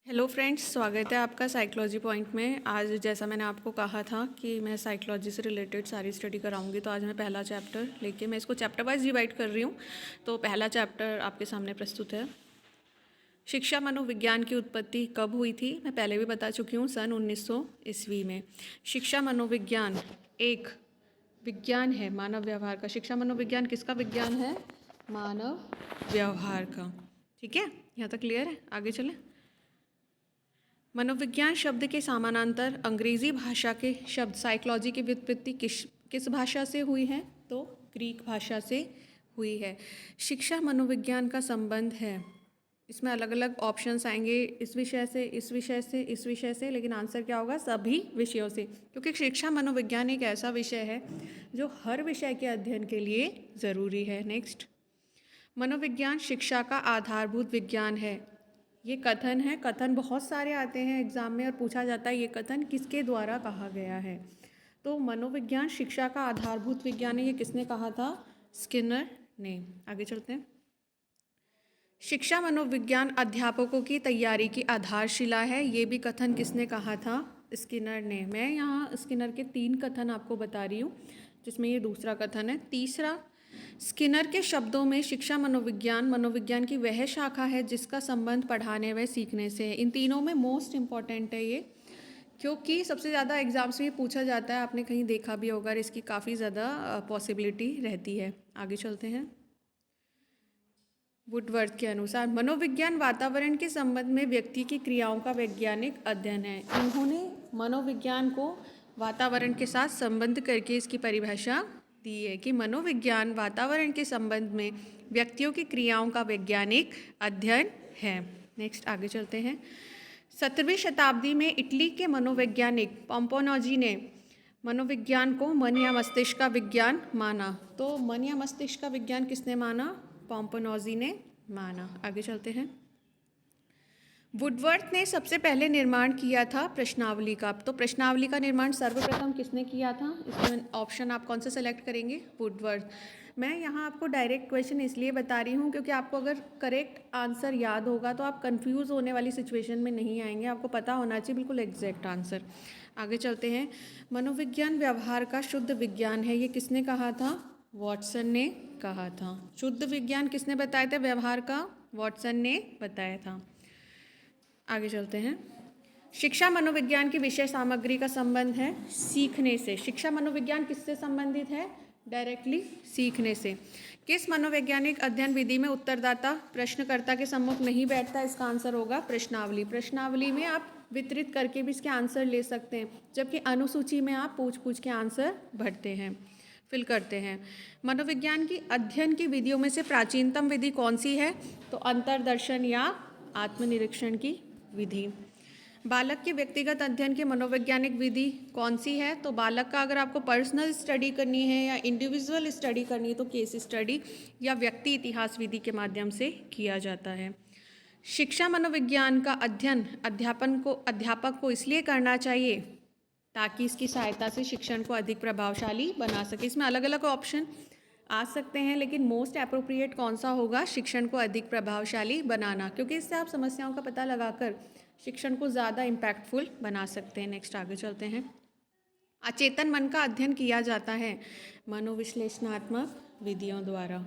Hello friends, स्वागत है आपका साइकोलॉजी पॉइंट में। आज जैसा मैंने आपको कहा था कि मैं साइकोलॉजी से रिलेटेड सारी स्टडी कराऊंगी, तो आज मैं पहला चैप्टर लेके मैं इसको चैप्टर वाइज डिवाइड कर रही हूँ। तो पहला चैप्टर आपके सामने प्रस्तुत है। शिक्षा मनोविज्ञान की उत्पत्ति कब हुई थी? मैं पहले भी बता चुकी हूँ, सन 1900 ईस्वी में। शिक्षा मनोविज्ञान एक विज्ञान है मानव व्यवहार का। शिक्षा मनोविज्ञान किसका विज्ञान है? मानव व्यवहार का। ठीक है, यहाँ तक क्लियर है? आगे चलें। मनोविज्ञान शब्द के समानांतर अंग्रेजी भाषा के शब्द साइकोलॉजी की व्युत्पत्ति किस भाषा से हुई है? तो ग्रीक भाषा से हुई है। शिक्षा मनोविज्ञान का संबंध है, इसमें अलग अलग ऑप्शंस आएंगे, इस विषय से, इस विषय से, इस विषय से, लेकिन आंसर क्या होगा? सभी विषयों से, क्योंकि शिक्षा मनोविज्ञान एक ऐसा विषय है जो हर विषय के अध्ययन के लिए ज़रूरी है। नेक्स्ट, मनोविज्ञान शिक्षा का आधारभूत विज्ञान है। ये कथन है, कथन बहुत सारे आते हैं एग्जाम में और पूछा जाता है ये कथन किसके द्वारा कहा गया है। तो मनोविज्ञान शिक्षा का आधारभूत विज्ञान है, ये किसने कहा था? स्किनर ने। आगे चलते हैं। शिक्षा मनोविज्ञान अध्यापकों की तैयारी की आधारशिला है, ये भी कथन किसने कहा था? स्किनर ने। मैं यहाँ स्किनर के 3 कथन आपको बता रही हूँ, जिसमें ये दूसरा कथन है। तीसरा, स्किनर के शब्दों में शिक्षा मनोविज्ञान मनोविज्ञान की वह शाखा है जिसका संबंध पढ़ाने व सीखने से है। इन तीनों में मोस्ट इम्पॉर्टेंट है ये, क्योंकि सबसे ज़्यादा एग्जाम्स में पूछा जाता है, आपने कहीं देखा भी होगा, इसकी काफ़ी ज़्यादा पॉसिबिलिटी रहती है। आगे चलते हैं। वुडवर्थ के अनुसार मनोविज्ञान वातावरण के संबंध में व्यक्ति की क्रियाओं का वैज्ञानिक अध्ययन है। इन्होंने मनोविज्ञान को वातावरण के साथ संबंध करके इसकी परिभाषा दी है कि मनोविज्ञान वातावरण के संबंध में व्यक्तियों की क्रियाओं का वैज्ञानिक अध्ययन है। नेक्स्ट, आगे चलते हैं। 17वीं शताब्दी में इटली के मनोवैज्ञानिक पोम्पोनोजी ने मनोविज्ञान को मन या मस्तिष्क का विज्ञान माना। तो मन या मस्तिष्क का विज्ञान किसने माना? पोम्पोनोजी ने माना। आगे चलते हैं। वुडवर्थ ने सबसे पहले निर्माण किया था प्रश्नावली का। तो प्रश्नावली का निर्माण सर्वप्रथम किसने किया था? इसमें ऑप्शन आप कौन सा सेलेक्ट करेंगे? वुडवर्थ। मैं यहाँ आपको डायरेक्ट क्वेश्चन इसलिए बता रही हूँ क्योंकि आपको अगर करेक्ट आंसर याद होगा तो आप कंफ्यूज होने वाली सिचुएशन में नहीं आएंगे, आपको पता होना चाहिए बिल्कुल एग्जैक्ट आंसर। आगे चलते हैं। मनोविज्ञान व्यवहार का शुद्ध विज्ञान है, ये किसने कहा था? वॉटसन ने कहा था। शुद्ध विज्ञान किसने बताया था? व्यवहार का वॉटसन ने बताया था। आगे चलते हैं। शिक्षा मनोविज्ञान की विषय सामग्री का संबंध है सीखने से। शिक्षा मनोविज्ञान किससे संबंधित है? डायरेक्टली सीखने से। किस मनोवैज्ञानिक अध्ययन विधि में उत्तरदाता प्रश्नकर्ता के सम्मुख नहीं बैठता? इसका आंसर होगा प्रश्नावली। प्रश्नावली में आप वितरित करके भी इसके आंसर ले सकते हैं, जबकि अनुसूची में आप पूछ के आंसर भरते हैं, फिल करते हैं। मनोविज्ञान की अध्ययन की विधियों में से प्राचीनतम विधि कौन सी है? तो अंतर्दर्शन या आत्मनिरीक्षण की विधि। बालक के व्यक्तिगत अध्ययन की मनोवैज्ञानिक विधि कौन सी है? तो बालक का अगर आपको पर्सनल स्टडी करनी है या इंडिविजुअल स्टडी करनी है तो केस स्टडी या व्यक्ति इतिहास विधि के माध्यम से किया जाता है। शिक्षा मनोविज्ञान का अध्ययन अध्यापक को इसलिए करना चाहिए ताकि इसकी सहायता से शिक्षण को अधिक प्रभावशाली बना सके। इसमें अलग अलग ऑप्शन आ सकते हैं, लेकिन मोस्ट अप्रोप्रिएट कौन सा होगा? शिक्षण को अधिक प्रभावशाली बनाना, क्योंकि इससे आप समस्याओं का पता लगाकर शिक्षण को ज़्यादा इम्पैक्टफुल बना सकते हैं। नेक्स्ट, आगे चलते हैं। अचेतन मन का अध्ययन किया जाता है मनोविश्लेषणात्मक विधियों द्वारा।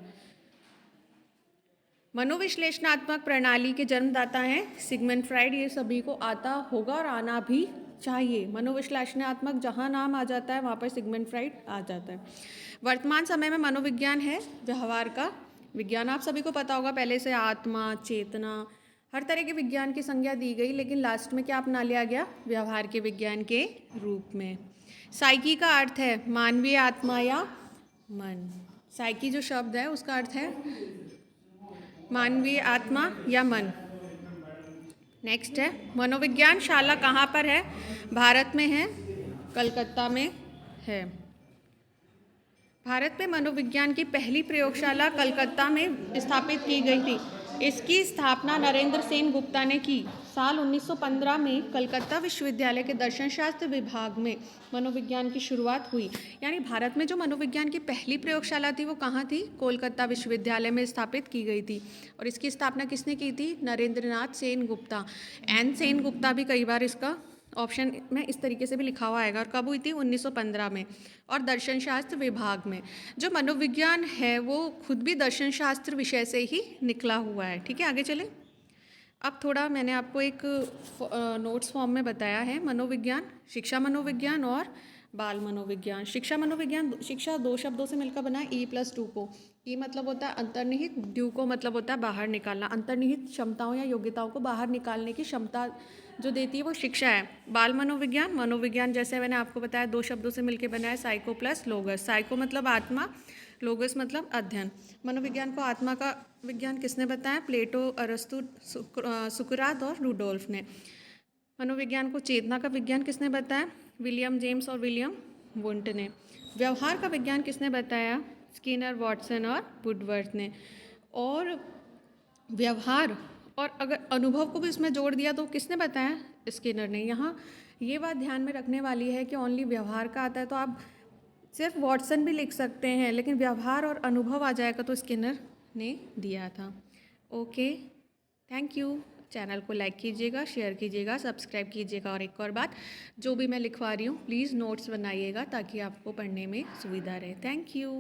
मनोविश्लेषणात्मक प्रणाली के जन्मदाता हैं सिगमंड फ्राइड। ये सभी को आता होगा और आना भी चाहिए। मनोविश्लेषणात्मक जहाँ नाम आ जाता है वहाँ पर सिगमंड फ्राइड आ जाता है। वर्तमान समय में मनोविज्ञान है व्यवहार का विज्ञान। आप सभी को पता होगा, पहले से आत्मा, चेतना, हर तरह के विज्ञान की संज्ञा दी गई, लेकिन लास्ट में क्या अपना लिया गया? व्यवहार के विज्ञान के रूप में। साइकी का अर्थ है मानवीय आत्मा या मन। साइकी जो शब्द है उसका अर्थ है मानवीय आत्मा या मन। नेक्स्ट है, मनोविज्ञान शाला कहाँ पर है? भारत में है, कलकत्ता में है। भारत में मनोविज्ञान की पहली प्रयोगशाला कलकत्ता में स्थापित की गई थी। इसकी स्थापना नरेंद्र सेन गुप्ता ने की। साल 1915 में कलकत्ता विश्वविद्यालय के दर्शन शास्त्र विभाग में मनोविज्ञान की शुरुआत हुई। यानी भारत में जो मनोविज्ञान की पहली प्रयोगशाला थी वो कहाँ थी? कोलकाता विश्वविद्यालय में स्थापित की गई थी। और इसकी स्थापना किसने की थी? नरेंद्रनाथ सेन गुप्ता। एन सेन गुप्ता भी कई बार इसका ऑप्शन में इस तरीके से भी लिखा हुआ आएगा। और कब हुई थी? 1915 में। और दर्शन शास्त्र विभाग में। जो मनोविज्ञान है वो खुद भी दर्शन शास्त्र विषय से ही निकला हुआ है। ठीक है, आगे चलें। अब थोड़ा मैंने आपको एक नोट्स फॉर्म में बताया है मनोविज्ञान, शिक्षा मनोविज्ञान और बाल मनोविज्ञान। शिक्षा मनोविज्ञान, शिक्षा दो शब्दों से मिलकर बना है E+2 को। ई मतलब होता है अंतर्निहित, ड्यू को मतलब होता है बाहर निकालना। अंतर्निहित क्षमताओं या योग्यताओं को बाहर निकालने की क्षमता जो देती है वो शिक्षा है। बाल मनोविज्ञान, मनोविज्ञान जैसे मैंने आपको बताया दो शब्दों से मिलकर बना है, साइको प्लस लोगस। साइको मतलब आत्मा, लोगस मतलब अध्ययन। मनोविज्ञान को आत्मा का विज्ञान किसने बताया? प्लेटो, अरस्तु, सुकरात और रूडोल्फ ने। मनोविज्ञान को चेतना का विज्ञान किसने बताया? विलियम जेम्स और विलियम वुंट ने। व्यवहार का विज्ञान किसने बताया? स्किनर, वॉटसन और वुडवर्थ ने। और व्यवहार और अगर अनुभव को भी इसमें जोड़ दिया तो किसने बताया? स्किनर ने। यहाँ ये बात ध्यान में रखने वाली है कि ओनली व्यवहार का आता है तो आप सिर्फ वॉटसन भी लिख सकते हैं, लेकिन व्यवहार और अनुभव आ जाएगा तो स्किनर ने दिया था। Okay, thank you. चैनल को लाइक कीजिएगा, शेयर कीजिएगा, सब्सक्राइब कीजिएगा। और एक और बात, जो भी मैं लिखवा रही हूँ प्लीज़ नोट्स बनाइएगा ताकि आपको पढ़ने में सुविधा रहे। Thank you.